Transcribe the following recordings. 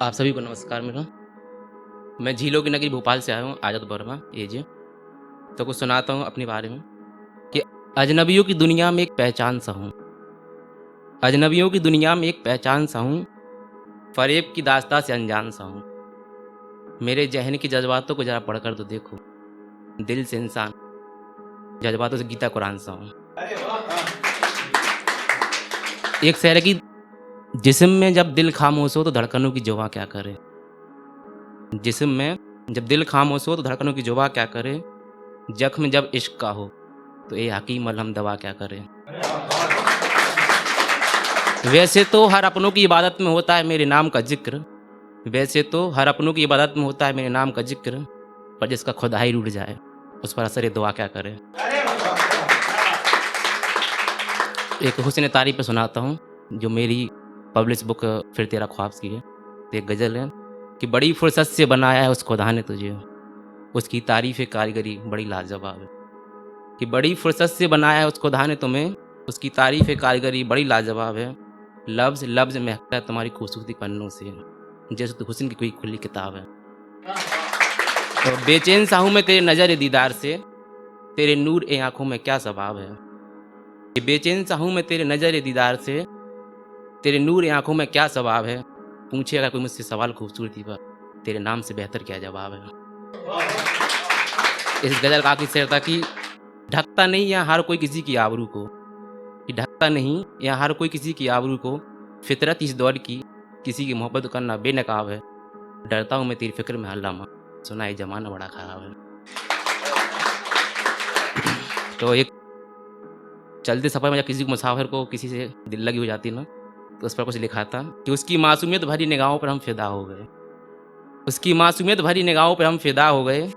आप सभी को नमस्कार मेरा। मैं झीलों की नगरी भोपाल से आया हूँ, आज़ाद वर्मा एजे। तो कुछ सुनाता हूँ अपने बारे में कि अजनबियों की दुनिया में एक पहचान सा हूँ। अजनबियों की दुनिया में एक पहचान सा हूँ, फ़रेब की दास्तां से अनजान सा हूँ। मेरे ज़हन के जज़्बातों को ज़रा पढ़कर तो देखो, दिल से इंसान, जज़्बातों से गीता कुरान सा हूँ। एक शेर है कि जिस्म में जब दिल खामोश हो तो धड़कनों की जुबां क्या करे। जिस्म में जब दिल खामोश हो तो धड़कनों की जुबां क्या करे। ज़ख्म जब इश्क का हो तो ए हकीम मलहम दवा क्या करे। वैसे तो हर अपनों की इबादत में होता है मेरे नाम का ज़िक्र। वैसे तो हर अपनों की इबादत में होता है मेरे नाम का ज़िक्र, पर जिसका खुदा ही रूठ जाए, उस पर असर दुआ क्या करे। एक हुस्न तारीफ़ पे सुनाता हूँ, जो मेरी पब्लिश बुक फिर तेरा ख्वाब की है। तो एक गज़ल है कि बड़ी फुर्सत से बनाया है उस खुदा ने तुझे, उसकी तारीफ़ कारीगरी बड़ी लाजवाब है। कि बड़ी फुर्सत से बनाया है उस खुदा ने तुम्हें, उसकी तारीफ़ कारीगरी बड़ी लाजवाब है। लफ्ज़ लफ्ज़ महकता है तुम्हारी खूबसूरती पन्नों से, जैसे तो हुस्न की कोई खुली किताब है। तो बेचैन सा हूँ मैं तेरे नज़र दीदार से, तेरे नूर ए आँखों में क्या सवाब है। कि बेचैन सा हूँ मैं तेरे नज़र दीदार से, तेरे नूर ए आँखों में क्या सवाब है। पूछे अगर कोई मुझसे सवाल खूबसूरती पर, तेरे नाम से बेहतर क्या जवाब है। इस गज़ल का आखिरी शेर था कि ढकता नहीं यहाँ हर कोई किसी की आबरू को, कि ढकता नहीं यहाँ हर कोई किसी की आबरू को, फितरत इस दौर की किसी की मोहब्बत करना बेनकाब है। डरता हूँ मैं तेरी फ़िक्र में हर लम्हा, सुना ये ज़माना बड़ा ख़राब है। तो एक चलते सफ़र में जब किसी को मुसाफ़िर को किसी से दिल लगी हो जाती ना, तो उस पर कुछ लिखा था कि उसकी मासूमियत भरी निगाहों पर हम फ़िदा हो गए। उसकी मासूमियत भरी निगाहों पर हम फ़िदा हो गए,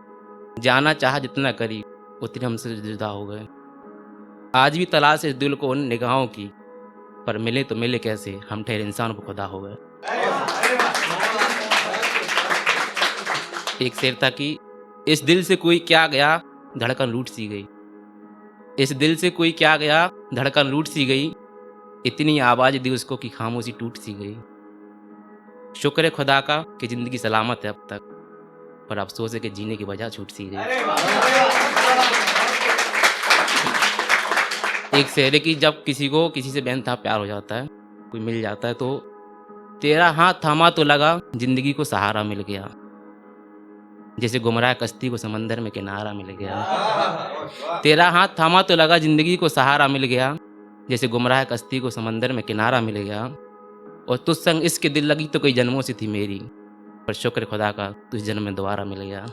जाना चाहा जितना करीब, उतने हमसे जुदा हो गए। आज भी तलाश है इस दिल को उन निगाहों की, पर मिले तो मिले कैसे, हम ठहरे इंसान वो खुदा हो गए। एक शेर था कि इस दिल से कोई क्या गया, धड़कन रूठ सी गई। इस दिल से कोई क्या गया, धड़कन रूठ सी गई, इतनी आवाज़ दी उसको कि खामोशी टूट सी गई। शुक्र है खुदा का कि ज़िंदगी सलामत है अब तक, पर अफ़सोस है कि जीने की वजह छूट सी गई। एक शेर है कि जब किसी को किसी से बेइंतहा प्यार हो जाता है, कोई मिल जाता है, तो तेरा हाथ थामा तो लगा, ज़िंदगी को सहारा मिल गया। जैसे गुमराह कश्ती को समंदर में किनारा मिल गया। तेरा हाथ थामा तो लगा, ज़िंदगी को सहारा मिल गया। जैसे गुमराह कश्ती को समंदर में किनारा मिल गया। और तुझ संग इश्क दिल लगी तो कई जन्मों से थी मेरी, पर शुक्र खुदा का तुझ जन्म में दोबारा मिल गया।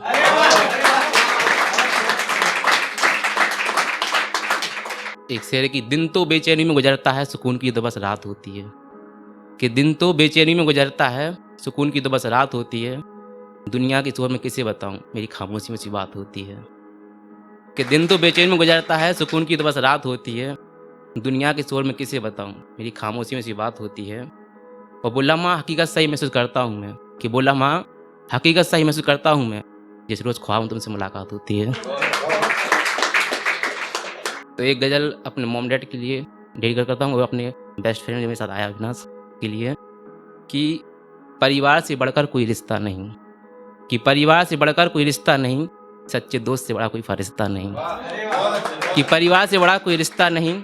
एक शेर है कि दिन तो बेचैनी में गुजरता है, सुकून की तो बस रात होती है। कि दिन तो बेचैनी में गुजरता है, सुकून की तो बस रात होती है। दुनिया के शोर में किसे बताऊं, मेरी खामोशी में सी बात होती है। कि दिन तो बेचैनी में गुजरता है, सुकून की तो बस रात होती है। दुनिया के शोर में किसे बताऊं, मेरी खामोशी में सी बात होती है। और वो लम्हा हकीकत सही महसूस करता हूँ मैं, कि वो लम्हा हकीकत सही महसूस करता हूँ मैं, जिस रोज़ ख्वाब में तुमसे मुलाकात होती है। तो एक गज़ल अपने मॉम डैड के लिए डेडिकेट करता हूँ, और अपने बेस्ट फ्रेंड जो मेरे साथ आया अविनाश के लिए, कि परिवार से बढ़कर कोई रिश्ता नहीं, कि परिवार से बढ़कर कोई रिश्ता नहीं, सच्चे दोस्त से बड़ा कोई फरिश्ता नहीं। कि परिवार से बड़ा कोई रिश्ता नहीं,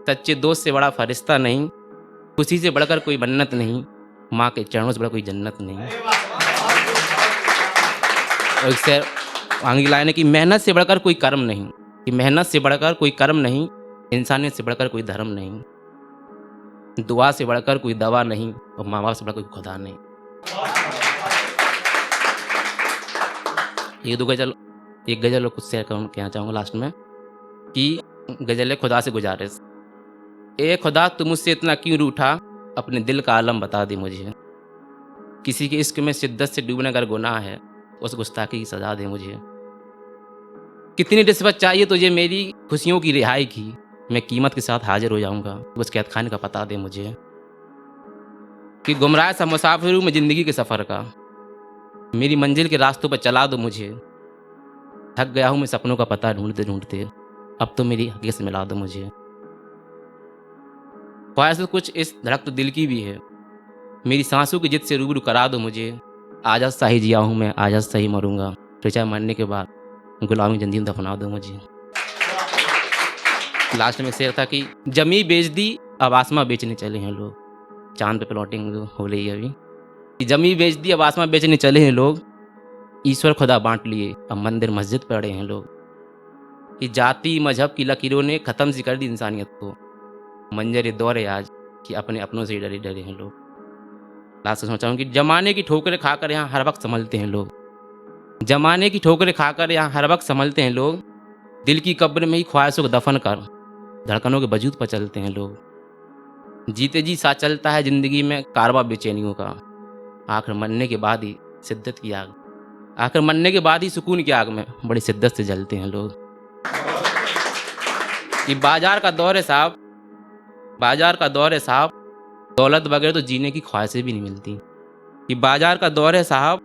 सच्चे दोस्त से बड़ा फरिश्ता नहीं, खुशी से बढ़कर कोई मन्नत नहीं, माँ के चरणों से बड़ा कोई जन्नत नहीं। और इससे आगे की लाइन है कि मेहनत से बढ़कर कोई कर्म नहीं, कि मेहनत से बढ़कर कोई कर्म नहीं, इंसानियत से बढ़कर कोई धर्म नहीं, दुआ से बढ़कर कोई दवा नहीं, और माँ बाप से बढ़कर कोई खुदा नहीं। एक गज़ल और कुछ शेयर कहना चाहूँगा लास्ट में, कि गज़ल है खुदा से गुजारिश। ए खुदा तू मुझसे इतना क्यों रूठा, अपने दिल का आलम बता दे मुझे। किसी के इश्क में शिद्दत से डूबना अगर गुनाह है, उस गुस्ताखी की सजा दे मुझे। कितनी निस्बत चाहिए तुझे मेरी खुशियों की रिहाई की, मैं कीमत के साथ हाजिर हो जाऊंगा, उस कैद खाने का पता दे मुझे। कि गुमराह सा मुसाफिर हूँ मैं ज़िंदगी के सफ़र का, मेरी मंजिल के रास्तों पर चला दो मुझे। थक गया हूँ मैं सपनों का पता ढूंढते ढूंढते, अब तो मेरी हकीकत से मिला दो मुझे। ख्वाहिश तो कुछ इस धड़क तो दिल की भी है, मेरी सांसों की जिद से रूबरू करा दो मुझे, आज़ाद सा ही जिया हूँ मैं, आज़ाद सा ही मरूँगा, फिर चाहे मरने के बाद गुलामी जंजीर दफना दो मुझे। लास्ट में शेर था कि जमी बेच दी अब आसमां बेचने चले हैं लोग, चाँद पे प्लॉटिंग हो रही है अभी, कि जमी बेच दी अब आसमां बेचने चले हैं लोग, ईश्वर खुदा बाँट लिए अब मंदिर मस्जिद पड़े हैं लोग, कि जाति मजहब की लकीरों ने ख़त्म सी कर दी इंसानियत को, मंजर दौर आज कि अपने अपनों से डरे डरे हैं लोग। लास्ट में सोचा हूँ कि जमाने की ठोकरें खाकर यहाँ हर वक्त संभलते हैं लोग, जमाने की ठोकरें खाकर यहाँ हर वक्त संभलते हैं लोग, दिल की कब्र में ही ख्वाहिशों को दफन कर धड़कनों के वजूद पर चलते हैं लोग, जीते जी साथ चलता है ज़िंदगी में कारवां बेचैनियों का, आखिर मरने के बाद ही शिद्दत की आग, आखिर मरने के बाद ही सुकून की आग में बड़ी शिद्दत से जलते हैं लोग। कि बाजार का दौर है साहब, बाजार का दौर है साहब, दौलत बगैर तो जीने की ख्वाहिशें भी नहीं मिलती, कि बाजार का दौर है साहब,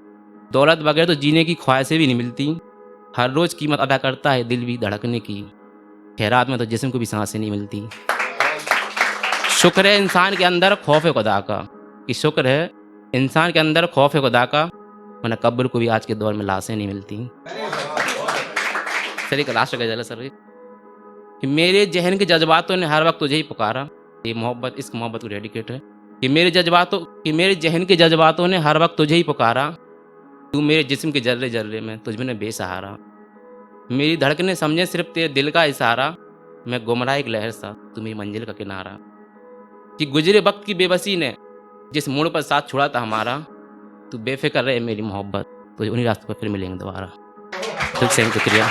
दौलत बगैर तो जीने की ख्वाहिशें भी नहीं मिलती, हर रोज़ कीमत अदा करता है दिल भी धड़कने की, खैरात में तो जिस्म को भी सांसें नहीं मिलती। शुक्र है इंसान के अंदर खौफ खुदा का, कि शुक्र है इंसान के अंदर खौफ खुदा का, वरना कब्र को भी आज के दौर में लाशें नहीं मिलती। सर एक लास्ट गज़ल है सर, कि मेरे जहन के जज्बातों ने हर वक्त तुझे ही पुकारा, ये मोहब्बत इस मोहब्बत को डेडिकेट है, कि मेरे जहन के जज्बातों ने हर वक्त तुझे ही पुकारा, तू मेरे जिस्म के जर्रे जर्रे में तुझ में बेसहारा, मेरी धड़कने समझे सिर्फ तेरे दिल का इशारा, मैं गुमराह एक लहर सा तू मेरी मंजिल का किनारा, कि गुजरे वक्त की बेबसी ने जिस मोड़ पर साथ छुड़ा था हमारा, तू बेफिक्र रहे मेरी मोहब्बत, तुझे उन्हीं रास्तों पर फिर मिलेंगे दोबारा। शुक्रिया।